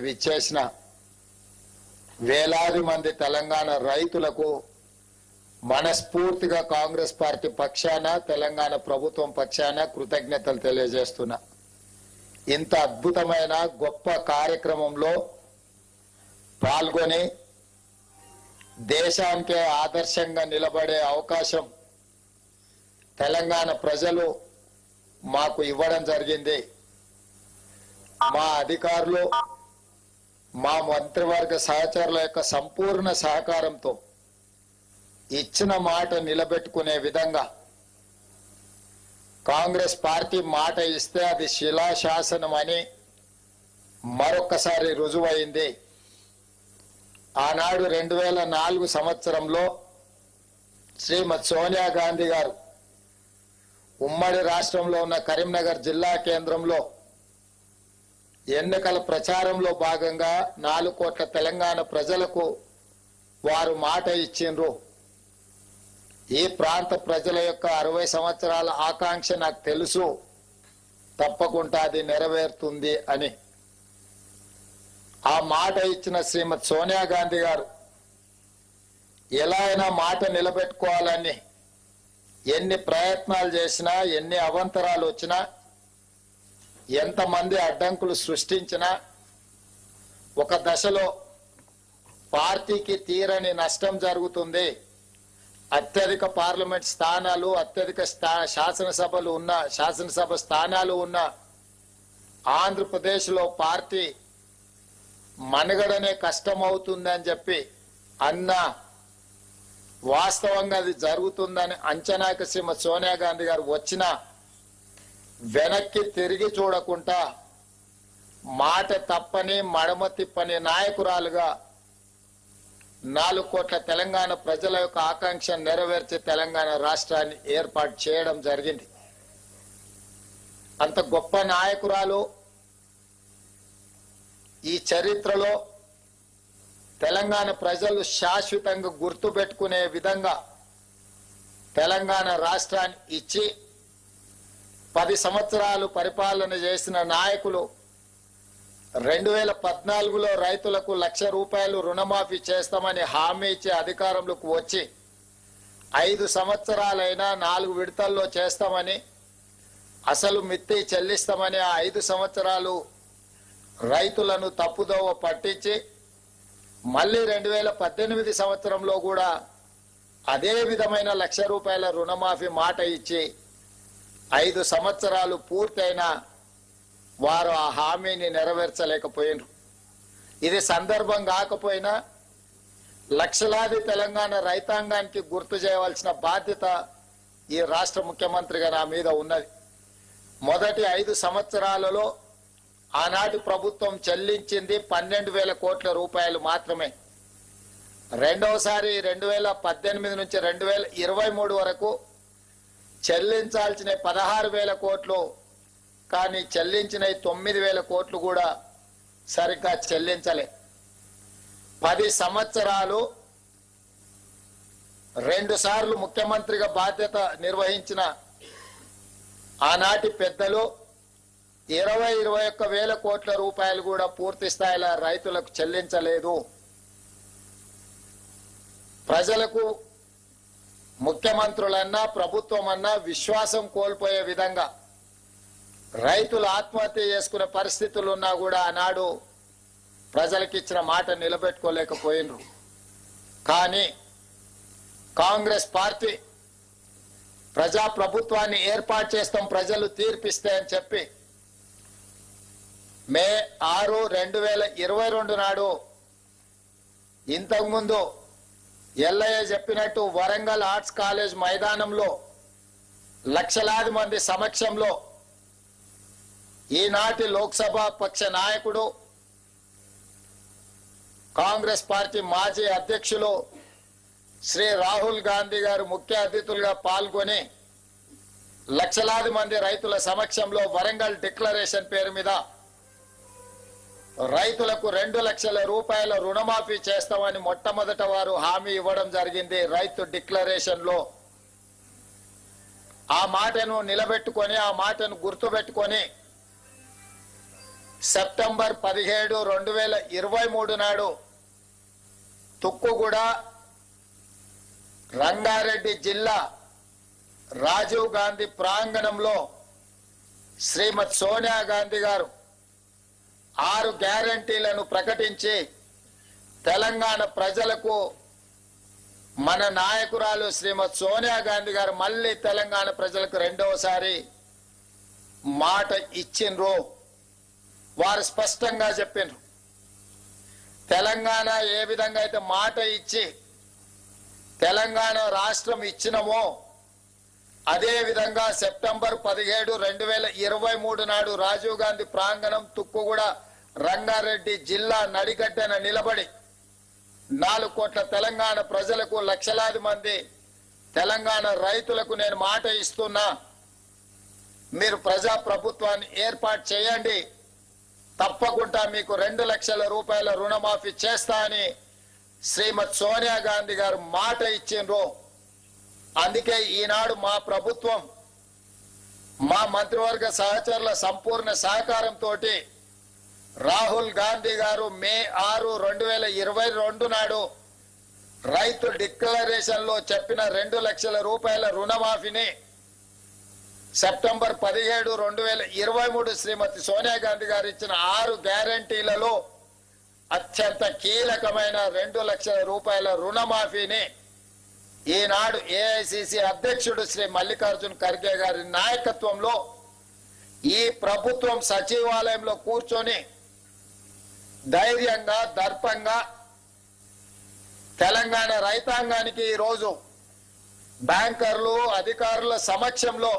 విచ్చేసిన వేలాది మంది తెలంగాణ రైతులకు మనస్ఫూర్తిగా కాంగ్రెస్ పార్టీ పక్షాన తెలంగాణ ప్రభుత్వం పక్షాన కృతజ్ఞతలు తెలియజేస్తున్నా. ఇంత అద్భుతమైన గొప్ప కార్యక్రమంలో పాల్గొని దేశానికే ఆదర్శంగా నిలబడే అవకాశం తెలంగాణ ప్రజలు మాకు ఇవ్వడం జరిగింది. మా అధికారులు మా మంత్రివర్గ సహచరుల యొక్క సంపూర్ణ సహకారంతో ఇచ్చిన మాట నిలబెట్టుకునే విధంగా కాంగ్రెస్ పార్టీ మాట ఇస్తే అది శిలాశాసనం అని మరొకసారి రుజువైంది. ఆనాడు 2004 సంవత్సరంలో శ్రీమతి సోనియా గాంధీ గారు ఉమ్మడి రాష్ట్రంలో ఉన్న కరీంనగర్ జిల్లా కేంద్రంలో ఎన్నికల ప్రచారంలో భాగంగా 4 కోట్ల తెలంగాణ ప్రజలకు వారు మాట ఇచ్చిండ్రు. ఈ ప్రాంత ప్రజల యొక్క 60 సంవత్సరాల ఆకాంక్ష నాకు తెలుసు, తప్పకుండా అది నెరవేరుతుంది అని. ఆ మాట ఇచ్చిన శ్రీమతి సోనియా గాంధీ గారు ఎలా అయినా మాట నిలబెట్టుకోవాలని ఎన్ని ప్రయత్నాలు చేసినా, ఎన్ని అవాంతరాలు వచ్చినా, ఎంతమంది అడ్డంకులు సృష్టించినా ఒక దశలో పార్టీకి తీరని నష్టం జరుగుతుంది. అత్యధిక పార్లమెంట్ స్థానాలు, అత్యధిక శాసనసభ స్థానాలు ఉన్న ఆంధ్రప్రదేశ్లో పార్టీ మనుగడనే కష్టమవుతుందని చెప్పి అన్న వాస్తవంగా అది జరుగుతుందని అంచనాకి శ్రీమతి సోనియా గాంధీ గారు వచ్చిన వెనక్కి తిరిగి చూడకుండా మాట తప్పని మడమ తిప్పని నాయకురాలుగా 4 కోట్ల తెలంగాణ ప్రజల యొక్క ఆకాంక్ష నెరవేర్చి తెలంగాణ రాష్ట్రాన్ని ఏర్పాటు చేయడం జరిగింది. అంత గొప్ప నాయకురాలు ఈ చరిత్రలో తెలంగాణ ప్రజలు శాశ్వతంగా గుర్తుపెట్టుకునే విధంగా తెలంగాణ రాష్ట్రాన్ని ఇచ్చి 10 సంవత్సరాలు పరిపాలన చేసిన నాయకులు 2014లో రైతులకు ₹1,00,000 రుణమాఫీ చేస్తామని హామీ ఇచ్చి అధికారంలోకి వచ్చి 5 సంవత్సరాలైనా 4 విడతల్లో చేస్తామని, అసలు మిత్తి చెల్లిస్తామని ఆ 5 సంవత్సరాలు రైతులను తప్పుదోవ పట్టించి మళ్ళీ 2018 సంవత్సరంలో కూడా అదే విధమైన ₹1,00,000 రుణమాఫీ మాట ఇచ్చి 5 సంవత్సరాలు పూర్తయినా వారు ఆ హామీని నెరవేర్చలేకపోయినారు. ఇది సందర్భం కాకపోయినా లక్షలాది తెలంగాణ రైతాంగానికి గుర్తు చేయవలసిన బాధ్యత ఈ రాష్ట్ర ముఖ్యమంత్రిగా నా మీద ఉన్నది. మొదటి 5 సంవత్సరాలలో ఆనాటి ప్రభుత్వం చెల్లించింది 12,000 కోట్ల రూపాయలు మాత్రమే. రెండవసారి 2018 నుంచి 2023 వరకు చెల్లించాల్సిన 16,000 కోట్లు, కానీ చెల్లించిన 9,000 కోట్లు కూడా సరిగ్గా చెల్లించలే. 10 సంవత్సరాలు 2 సార్లు ముఖ్యమంత్రిగా బాధ్యత నిర్వహించిన ఆనాటి పెద్దలు 21,000 కోట్ల రూపాయలు కూడా పూర్తి స్థాయిలో రైతులకు చెల్లించలేదు. ప్రజలకు ముఖ్యమంత్రులన్నా ప్రభుత్వం అన్నా విశ్వాసం కోల్పోయే విధంగా రైతులు ఆత్మహత్య చేసుకునే పరిస్థితులు ఉన్నా కూడా ఆనాడు ప్రజలకు ఇచ్చిన మాట నిలబెట్టుకోలేకపోయినరు. కానీ కాంగ్రెస్ పార్టీ ప్రజాప్రభుత్వాన్ని ఏర్పాటు చేస్తాం, ప్రజలు తీర్పిస్తే అని చెప్పి మే 6, 2022 నాడు ఇంతకుముందు ఎల్లయ్య చెప్పినట్టు వరంగల్ ఆర్ట్స్ కాలేజ్ మైదానంలో లక్షలాది మంది సమక్షంలో ఈనాటి లోక్సభ పక్ష నాయకుడు, కాంగ్రెస్ పార్టీ మాజీ అధ్యక్షులు శ్రీ రాహుల్ గాంధీ గారు ముఖ్య అతిథులుగా పాల్గొని లక్షలాది మంది రైతుల సమక్షంలో వరంగల్ డిక్లరేషన్ పేరు మీద రైతులకు 2,00,000 రూపాయల రుణమాఫీ చేస్తామని మొట్టమొదట వారు హామీ ఇవ్వడం జరిగింది. రైతు డిక్లరేషన్ లో ఆ మాటను నిలబెట్టుకొని, ఆ మాటను గుర్తుపెట్టుకొని సెప్టెంబర్ 17, 2023 నాడు తుక్కుగూడ రంగారెడ్డి జిల్లా రాజీవ్ గాంధీ ప్రాంగణంలో శ్రీమతి సోనియా గాంధీ గారు 6 గ్యారంటీలను ప్రకటించి తెలంగాణ ప్రజలకు మన నాయకురాలు శ్రీమతి సోనియా గాంధీ గారు మళ్ళీ తెలంగాణ ప్రజలకు రెండవసారి మాట ఇచ్చిండ్రు. వారు స్పష్టంగా చెప్పినారు, తెలంగాణ ఏ విధంగా అయితే మాట ఇచ్చి తెలంగాణ రాష్ట్రం ఇచ్చినమో అదే విధంగా సెప్టెంబర్ 17, 2023 నాడు రాజీవ్ గాంధీ ప్రాంగణం తుక్కుగూడ రంగారెడ్డి జిల్లా నడిగడ్డన నిలబడి 4 కోట్ల తెలంగాణ ప్రజలకు, లక్షలాది మంది తెలంగాణ రైతులకు నేను మాట ఇస్తున్నా, మీరు ప్రజా ప్రభుత్వాన్ని ఏర్పాటు చేయండి, తప్పకుండా మీకు 2 లక్షల రూపాయల రుణమాఫీ చేస్తా అని శ్రీమతి సోనియా గాంధీ గారు మాట ఇచ్చిండ్రు. అందుకే ఈనాడు మా ప్రభుత్వం, మా మంత్రివర్గ సహచరుల సంపూర్ణ సహకారంతో రాహుల్ గాంధీ గారు మే 6, 2022 నాడు రైతు డిక్లరేషన్ లో చెప్పిన 2 లక్షల రూపాయల రుణమాఫీని సెప్టెంబర్ 17, 2023 శ్రీమతి సోనియా గాంధీ గారు ఇచ్చిన 6 గ్యారంటీలలో అత్యంత కీలకమైన 2 లక్షల రూపాయల రుణమాఫీని ఈనాడు ఏఐసిసి అధ్యక్షుడు శ్రీ మల్లికార్జున్ ఖర్గే గారి నాయకత్వంలో ఈ ప్రభుత్వం సచివాలయంలో కూర్చొని ధైర్యంగా, దర్పంగా తెలంగాణ రైతాంగానికి ఈరోజు బ్యాంకర్లు, అధికారుల సమక్షంలో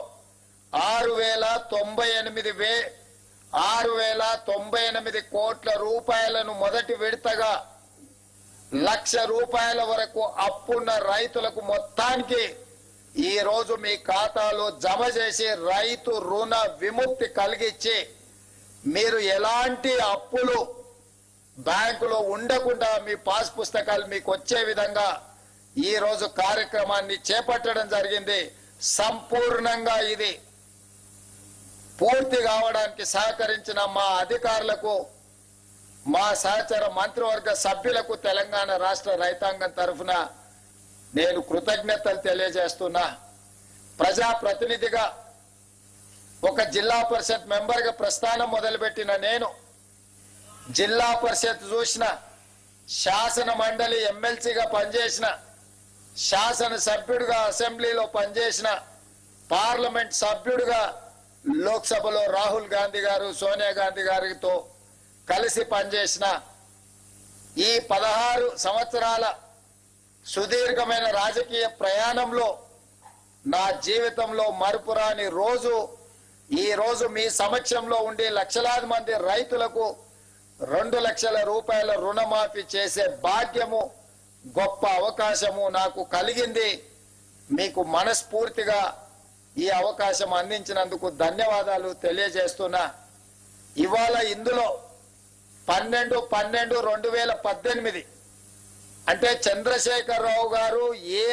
6,098 కోట్ల రూపాయలను మొదటి విడతగా 1,00,000 రూపాయల వరకు అప్పున్న రైతులకు మొత్తానికి ఈ రోజు మీ ఖాతాలో జమ చేసి రైతు రుణ విముక్తి కలిగించి మీరు ఎలాంటి అప్పులు బ్యాంకులో ఉండకుండా మీ పాస్ పుస్తకాలు మీకు వచ్చే విధంగా ఈ రోజు కార్యక్రమాన్ని చేపట్టడం జరిగింది. సంపూర్ణంగా ఇది పూర్తి కావడానికి సహకరించిన మా అధికారులకు, మా సహచర మంత్రివర్గ సభ్యులకు తెలంగాణ రాష్ట్ర రైతాంగం తరఫున నేను కృతజ్ఞతలు తెలియజేస్తున్నా. ప్రజాప్రతినిధిగా, ఒక జిల్లా పరిషత్ మెంబర్గా ప్రస్థానం మొదలుపెట్టిన నేను జిల్లా పరిషత్ చూసిన, శాసన మండలి ఎమ్మెల్సీగా పనిచేసిన, శాసన సభ్యుడిగా అసెంబ్లీలో పనిచేసిన, పార్లమెంట్ సభ్యుడిగా లోక్సభలో రాహుల్ గాంధీ గారు, సోనియా గాంధీ గారితో కలిసి పనిచేసిన ఈ 16 సంవత్సరాల సుదీర్ఘమైన రాజకీయ ప్రయాణంలో నా జీవితంలో మరుపురాని రోజు ఈ రోజు మీ సమక్షంలో ఉండి లక్షలాది మంది రైతులకు 2 లక్షల రూపాయల రుణమాఫీ చేసే భాగ్యము, గొప్ప అవకాశము నాకు కలిగింది. మీకు మనస్ఫూర్తిగా ఈ అవకాశం అందించినందుకు ధన్యవాదాలు తెలియజేస్తున్నా. ఇవాళ ఇందులో 12/12/2018 అంటే చంద్రశేఖరరావు గారు ఏ